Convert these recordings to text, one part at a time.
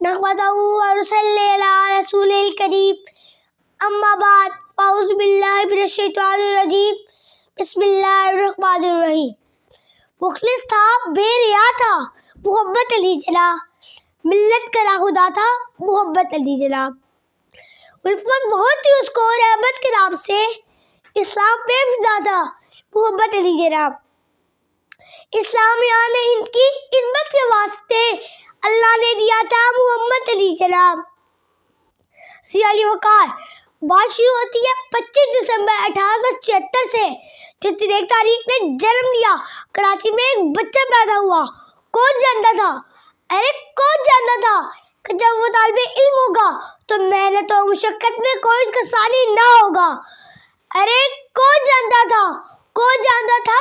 नहमदहू व नसल्ली अला रसूलिल करीम अम्मा बाद अऊज़ु बिल्लाहि मिनश शैतानिर रजीम बिस्मिल्लाहिर रहमानिर रहीम। मुखलिस था, बेरिया था मोहब्बत अली जनाब, मिल्लत का राहुदा था मोहब्बत अली जनाब। उल्फत बहुत थी उसको रहमत के नाम से, इस्लाम पे फिदा था मोहब्बत अली जनाब। इस्लाम यान हिंद की इज़्ज़त के वास्ते अल्लाह ने दिया था मोहम्मद अली जनाब। ज़िया अली वक़ार बात शुरू होती है 25 दिसंबर 1876 से, जो 1 तारीख ने जन्म लिया। कराची में एक बच्चा पैदा हुआ। कौन जानता था, अरे कौन जानता था कि जब वो तालिबे इल्म होगा तो मेहनत और मुशक्कत में कोई उसका सानी ना होगा। अरे कौन जानता था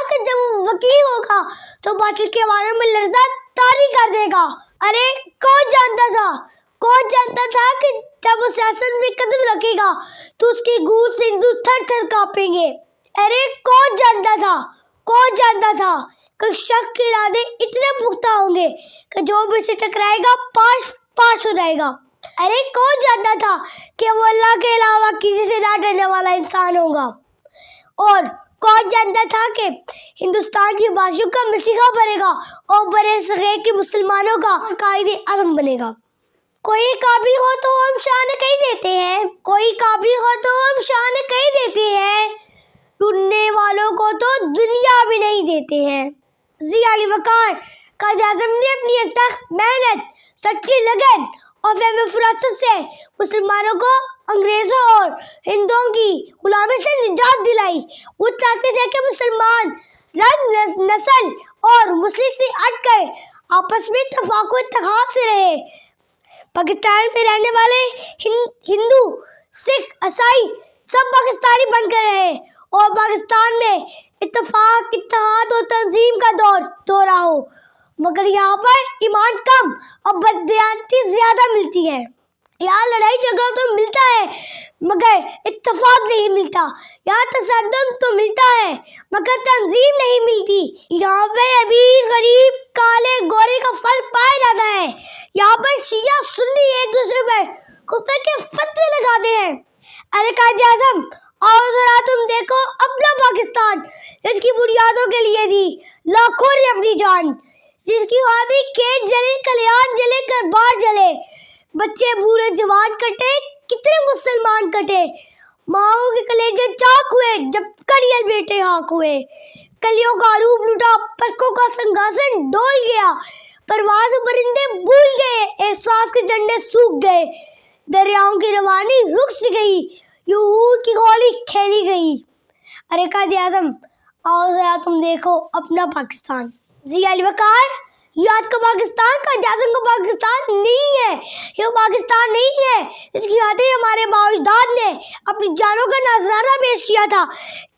कि जब वो वकील होगा तो बातिल के वालों में लर्ज़ा तारी कर देगा। अरे कौन जानता था कि जब वो सियासत में कदम रखेगा तो उसकी गूंज से हिंदू थर थर कांपेंगे। अरे कौन जानता था कि शक के इरादे इतने पुख्ता होंगे कि जो भी इसे टकराएगा पाश हो जाएगा। अरे कौन जानता था कि वो अल्लाह के अलावा किसी से ना डरने वाला इंसान होगा। और कौन जानता था कि हिंदुस्तान की बाशियों का मसीहा बनेगा और बड़े सगीर के मुसलमानों का कायदे आज़म बनेगा। कोई काबिल हो तो हम शान कही देते हैं, ढूंढने वालों को तो दुनिया भी नहीं देते हैं। ज़िया अली वक़ार कायदे आज़म ने अपनी अथक मेहनत, सच्ची लगन और फहम फरासत से मुसलमानों को अंग्रेज़ों और हिंदुओं की गुलामी से निजात दिलाई। वो चाहते थे कि मुसलमान रंग, नस्ल और मुस्लिम से हट कर आपस में इत्तेफाक व इत्तेहाद से रहे। पाकिस्तान में रहने वाले हिंदू, सिख, ईसाई सब पाकिस्तानी बनकर रहे और पाकिस्तान में इत्तेफाक, इत्तेहाद और तंजीम का दौर रहा हो। मगर यहाँ पर ईमान कम और बददियानती ज़्यादा मिलती है। यहाँ लड़ाई झगड़ा तो मिलता है मगर इत्तेफाक नहीं मिलता। यहाँ तसद्दुम तो मिलता है मगर तंजीम नहीं मिलती। यहाँ पर अमीर गरीब, काले गोरे का फर्क पाया जाता है। यहाँ पर शिया सुन्नी एक दूसरे पर कुफर के फतवे लगाते हैं। अरे कायदे आज़म, आओ जरा तुम देखो अपना पाकिस्तान, इसकी बुनियादों के लिए दी लाखों ने अपनी जान, जिसकी वादी खेत जले, कल्याण जले, घर-बार जले, बच्चे बूढ़े जवान कटे, कितने मुसलमान कटे। माओ के कलेजे चाक हुए जब करियल बेटे हाक हुए। कलियों का रूप लुटा, पलकों का सिंहासन डोल गया, परवाज़ परिंदे भूल गए, एहसास के झंडे सूख गए, दरियाओं की रवानी रुक सी गई, यूं की होली खेली गई। अरे कायदे आज़म, आओ जरा तुम देखो अपना पाकिस्तान। ज़िया अली वक़ार, ये आज का पाकिस्तान कायदे आज़म का पाकिस्तान नहीं है। ये पाकिस्तान नहीं है जिसकी खातिर हमारे बाप-अजदाद ने अपनी जानों का नजराना पेश किया था।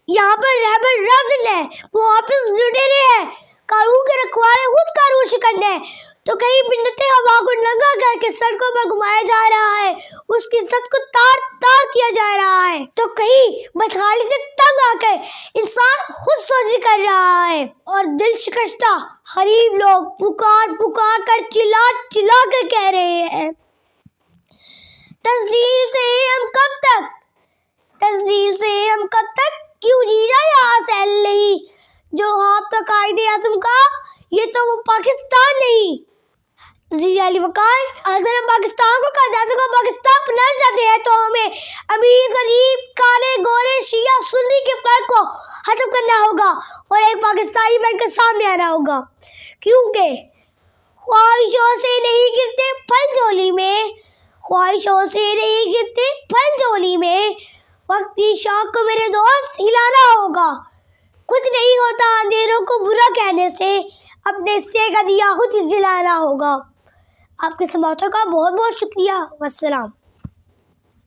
यहाँ पर रहबर राज़िल है, वो हाफिज लुटेरे हैं, कानून के रखवाले खुद कानून शिकंज है। तो कहीं बिन्नते हवा को नंगा करके सड़कों पर घुमाया जा रहा है, उसकी इज्जत को तार तार किया जा रहा है। तो कहीं बदहाली से तंग आकर इंसान खुद सोची कर रहा है और दिल शिकस्ता गरीब लोग पुकार कर चिल्ला कर कह रहे हैं, तज़लील से हम कब तक क्यों जीना यहाँ सहल नहीं। जो ख्वाब था कायदे आज़म का, ये तो वो पाकिस्तान नहीं। ज़िया अली वक़ार, अगर हम पाकिस्तान को कायदे आज़म का पाकिस्तान बनाना चाहते हैं तो हमें अमीर गरीब, काले गोरे, शिया सुन्नी के फर्क को खत्म करना होगा और एक पाकिस्तानी बनकर सामने आना होगा। क्योंकि ख्वाहिशों से नहीं गिरते फल झोली में, वक्त की शौक को मेरे दोस्त हिलाना होगा। कुछ नहीं होता अंधेरों को बुरा कहने से, अपने हिस्से का दिया खुद जलाना होगा। आपके समातों का बहुत बहुत शुक्रिया। वस्सलाम।